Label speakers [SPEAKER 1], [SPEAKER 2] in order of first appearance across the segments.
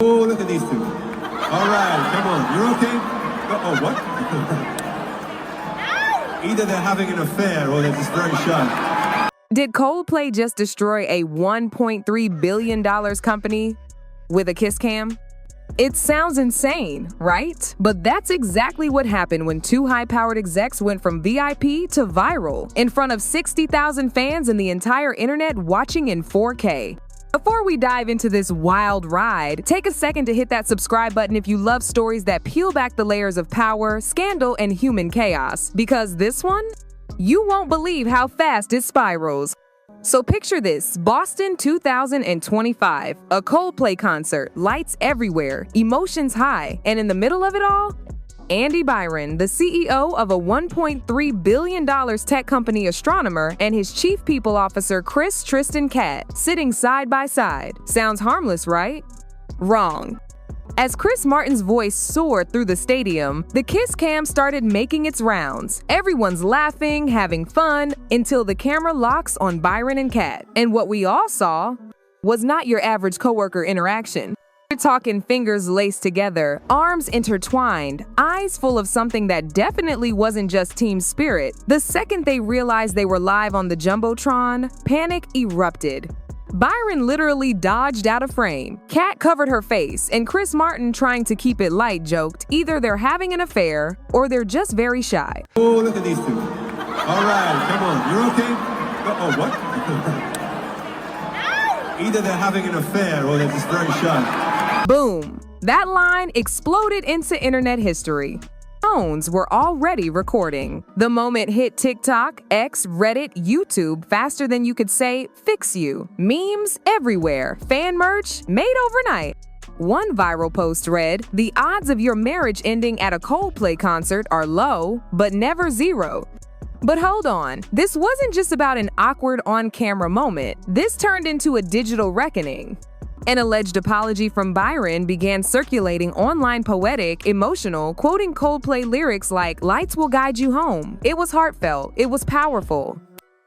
[SPEAKER 1] Oh, look at these two. All right, come on. You're okay? Oh, what? Either they're having an affair or they're just very shy.
[SPEAKER 2] Did Coldplay just destroy a $1.3 billion company with a kiss cam? It sounds insane, right? But that's exactly what happened when two high-powered execs went from VIP to viral in front of 60,000 fans and the entire internet watching in 4K. Before we dive into this wild ride, take a second to hit that subscribe button if you love stories that peel back the layers of power, scandal, and human chaos. Because this one, you won't believe how fast it spirals. So picture this, Boston 2025, a Coldplay concert, lights everywhere, emotions high, and in the middle of it all, Andy Byron, the CEO of a $1.3 billion tech company Astronomer, and his chief people officer Chris Tristan Cat, sitting side by side. Sounds harmless, right? Wrong. As Chris Martin's voice soared through the stadium, the kiss cam started making its rounds. Everyone's laughing, having fun, until the camera locks on Byron and Cat. And what we all saw was not your average coworker interaction. We're talking fingers laced together, arms intertwined, eyes full of something that definitely wasn't just team spirit. The second they realized they were live on the Jumbotron, panic erupted. Byron literally dodged out of frame. Kat covered her face, and Chris Martin, trying to keep it light, joked, either they're having an affair or they're just very shy.
[SPEAKER 1] Oh, look at these two. All right, come on. You're okay? Oh, what? Either they're having an affair or they're just very shy.
[SPEAKER 2] Boom! That line exploded into internet history. Phones were already recording. The moment hit TikTok, X, Reddit, YouTube faster than you could say, fix you. Memes everywhere. Fan merch made overnight. One viral post read, "The odds of your marriage ending at a Coldplay concert are low, but never zero." But hold on, this wasn't just about an awkward on-camera moment. This turned into a digital reckoning. An alleged apology from Byron began circulating online, poetic, emotional, quoting Coldplay lyrics like, "Lights will guide you home." It was heartfelt, it was powerful,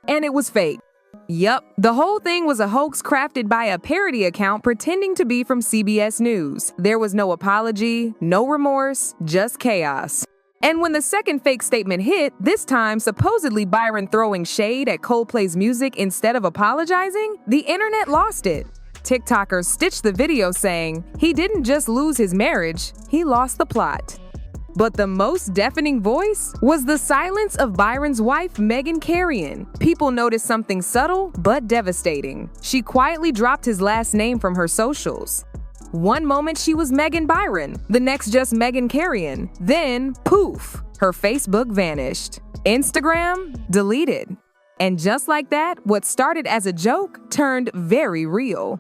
[SPEAKER 2] and it was fake. Yup, the whole thing was a hoax crafted by a parody account pretending to be from CBS News. There was no apology, no remorse, just chaos. And when the second fake statement hit, this time supposedly Byron throwing shade at Coldplay's music instead of apologizing, the internet lost it. TikTokers stitched the video saying, he didn't just lose his marriage, he lost the plot. But the most deafening voice was the silence of Byron's wife, Megan Carrion. People noticed something subtle but devastating. She quietly dropped his last name from her socials. One moment she was Megan Byron, the next just Megan Carrion. Then, poof, her Facebook vanished. Instagram deleted. And just like that, what started as a joke turned very real.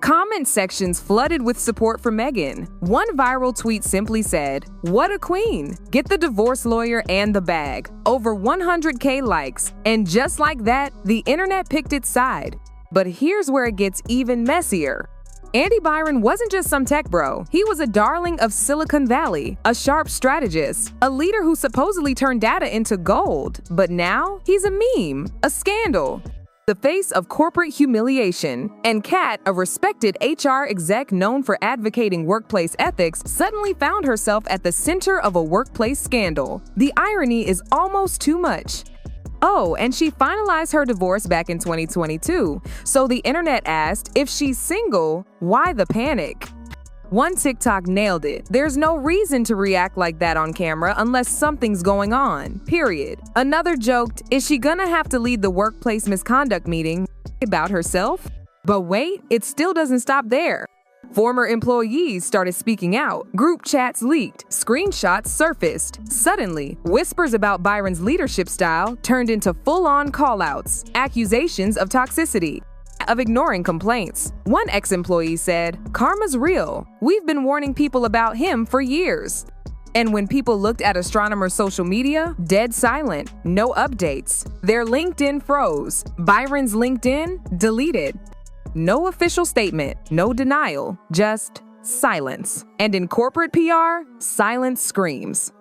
[SPEAKER 2] Comment sections flooded with support for Megan. One viral tweet simply said, "What a queen! Get the divorce lawyer and the bag." Over 100K likes. And just like that, the internet picked its side. But here's where it gets even messier. Andy Byron wasn't just some tech bro. He was a darling of Silicon Valley, a sharp strategist, a leader who supposedly turned data into gold. But now, he's a meme, a scandal, the face of corporate humiliation. And Kat, a respected HR exec known for advocating workplace ethics, suddenly found herself at the center of a workplace scandal. The irony is almost too much. Oh, and she finalized her divorce back in 2022. So the internet asked, if she's single, why the panic? One TikTok nailed it. There's no reason to react like that on camera unless something's going on, period. Another joked, is she gonna have to lead the workplace misconduct meeting about herself? But wait, it still doesn't stop there. Former employees started speaking out. Group chats leaked. Screenshots surfaced. Suddenly, whispers about Byron's leadership style turned into full-on call-outs, accusations of toxicity, of ignoring complaints. One ex-employee said, "Karma's real. We've been warning people about him for years." And when people looked at Astronomer's social media, dead silent, no updates. Their LinkedIn froze. Byron's LinkedIn deleted. No official statement, no denial, just silence. And in corporate PR, silence screams.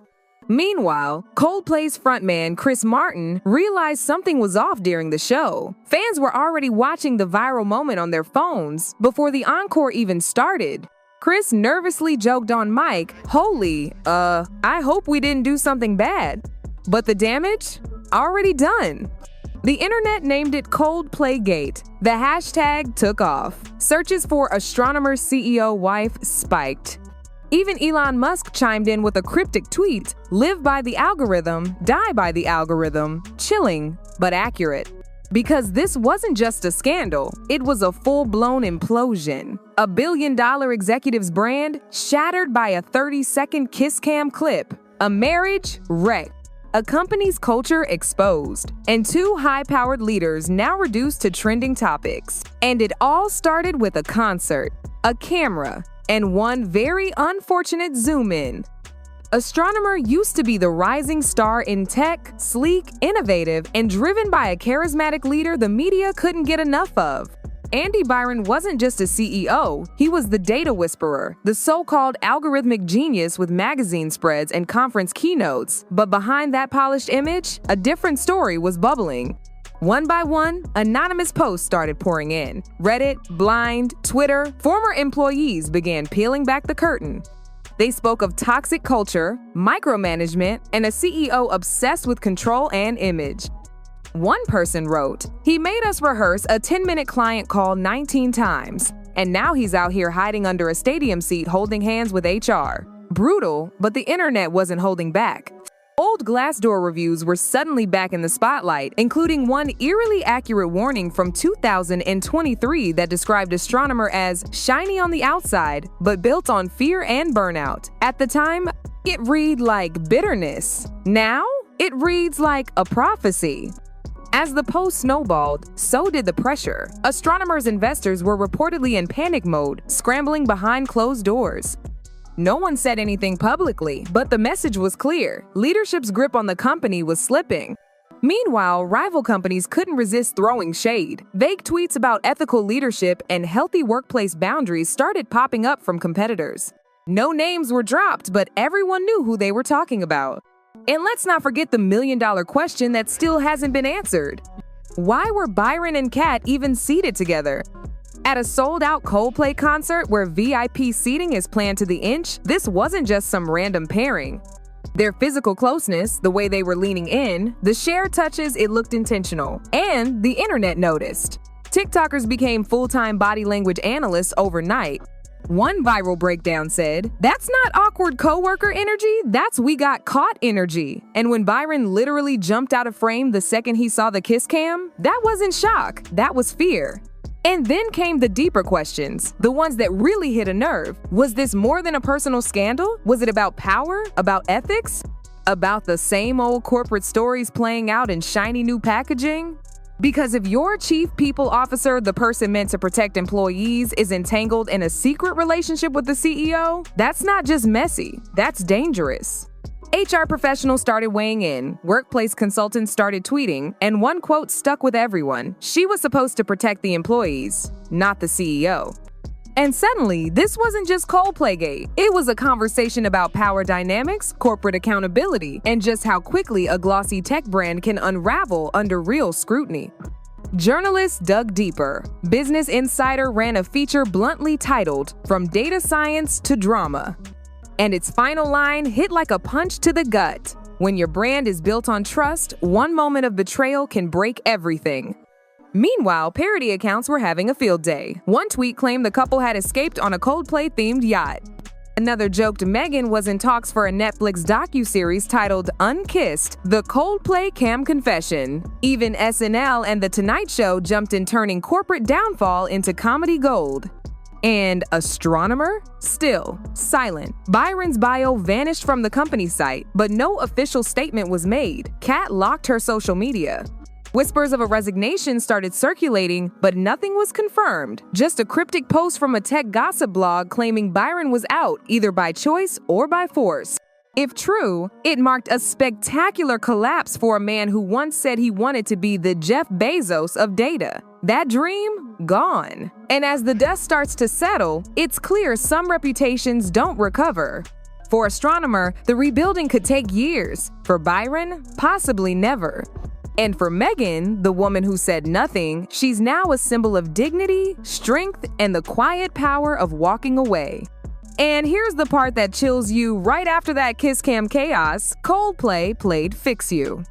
[SPEAKER 2] Meanwhile, Coldplay's frontman Chris Martin realized something was off during the show. Fans were already watching the viral moment on their phones before the encore even started. Chris nervously joked on mic, "Holy, I hope we didn't do something bad." But the damage? Already done. The internet named it Coldplay Gate. The hashtag took off. Searches for astronomer CEO wife spiked. Even Elon Musk chimed in with a cryptic tweet, "Live by the algorithm, die by the algorithm." Chilling, but accurate. Because this wasn't just a scandal, it was a full-blown implosion. A billion-dollar executive's brand shattered by a 30-second kiss cam clip. A marriage wrecked. A company's culture exposed, and two high-powered leaders now reduced to trending topics. And it all started with a concert, a camera, and one very unfortunate zoom-in. Astronomer used to be the rising star in tech, sleek, innovative, and driven by a charismatic leader the media couldn't get enough of. Andy Byron wasn't just a CEO, he was the data whisperer, the so-called algorithmic genius with magazine spreads and conference keynotes. But behind that polished image, a different story was bubbling. One by one, anonymous posts started pouring in. Reddit, Blind, Twitter, former employees began peeling back the curtain. They spoke of toxic culture, micromanagement, and a CEO obsessed with control and image. One person wrote, "He made us rehearse a 10-minute client call 19 times, and now he's out here hiding under a stadium seat holding hands with HR." Brutal, but the internet wasn't holding back. Old Glassdoor reviews were suddenly back in the spotlight, including one eerily accurate warning from 2023 that described astronomer as shiny on the outside, but built on fear and burnout. At the time, it read like bitterness. Now, it reads like a prophecy. As the post snowballed, so did the pressure. Astronomers' investors were reportedly in panic mode, scrambling behind closed doors. No one said anything publicly, but the message was clear. Leadership's grip on the company was slipping. Meanwhile, rival companies couldn't resist throwing shade. Vague tweets about ethical leadership and healthy workplace boundaries started popping up from competitors. No names were dropped, but everyone knew who they were talking about. And let's not forget the million-dollar question that still hasn't been answered. Why were Byron and Kat even seated together? At a sold-out Coldplay concert where VIP seating is planned to the inch, this wasn't just some random pairing. Their physical closeness, the way they were leaning in, the shared touches, it looked intentional. And the internet noticed. TikTokers became full-time body language analysts overnight. One viral breakdown said, "That's not awkward coworker energy, that's we got caught energy." And when Byron literally jumped out of frame the second he saw the kiss cam, that wasn't shock, that was fear. And then came the deeper questions, the ones that really hit a nerve. Was this more than a personal scandal? Was it about power? About ethics? About the same old corporate stories playing out in shiny new packaging? Because if your chief people officer, the person meant to protect employees, is entangled in a secret relationship with the CEO, that's not just messy, that's dangerous. HR professionals started weighing in, workplace consultants started tweeting, and one quote stuck with everyone. She was supposed to protect the employees, not the CEO. And suddenly, this wasn't just Coldplaygate. It was a conversation about power dynamics, corporate accountability, and just how quickly a glossy tech brand can unravel under real scrutiny. Journalists dug deeper. Business Insider ran a feature bluntly titled, "From Data Science to Drama." And its final line hit like a punch to the gut. When your brand is built on trust, one moment of betrayal can break everything. Meanwhile, parody accounts were having a field day. One tweet claimed the couple had escaped on a Coldplay-themed yacht. Another joked Megan was in talks for a Netflix docuseries titled Unkissed, The Coldplay Cam Confession. Even SNL and The Tonight Show jumped in, turning corporate downfall into comedy gold. And astronomer? Still silent. Byron's bio vanished from the company site, but no official statement was made. Kat locked her social media. Whispers of a resignation started circulating, but nothing was confirmed. Just a cryptic post from a tech gossip blog claiming Byron was out, either by choice or by force. If true, it marked a spectacular collapse for a man who once said he wanted to be the Jeff Bezos of data. That dream? Gone. And as the dust starts to settle, it's clear some reputations don't recover. For astronomer, the rebuilding could take years. For Byron, possibly never. And for Megan, the woman who said nothing, she's now a symbol of dignity, strength, and the quiet power of walking away. And here's the part that chills you right after that kiss cam chaos, Coldplay played Fix You.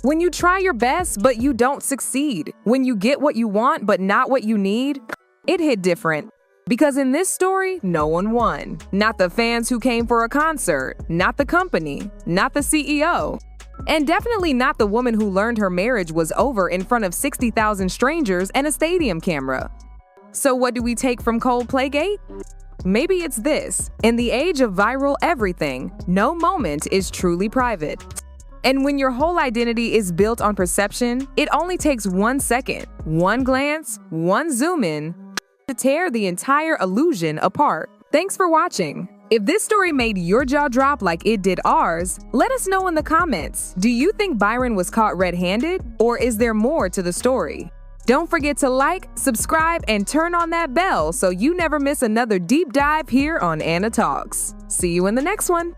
[SPEAKER 2] When you try your best but you don't succeed, when you get what you want but not what you need, it hit different. Because in this story, no one won. Not the fans who came for a concert, not the company, not the CEO, and definitely not the woman who learned her marriage was over in front of 60,000 strangers and a stadium camera. So what do we take from Coldplaygate? Maybe it's this: in the age of viral everything, no moment is truly private. And when your whole identity is built on perception, it only takes 1 second, one glance, one zoom in to tear the entire illusion apart. Thanks for watching. If this story made your jaw drop like it did ours, let us know in the comments. Do you think Byron was caught red-handed, or is there more to the story? Don't forget to like, subscribe, and turn on that bell so you never miss another deep dive here on Anna Talks. See you in the next one.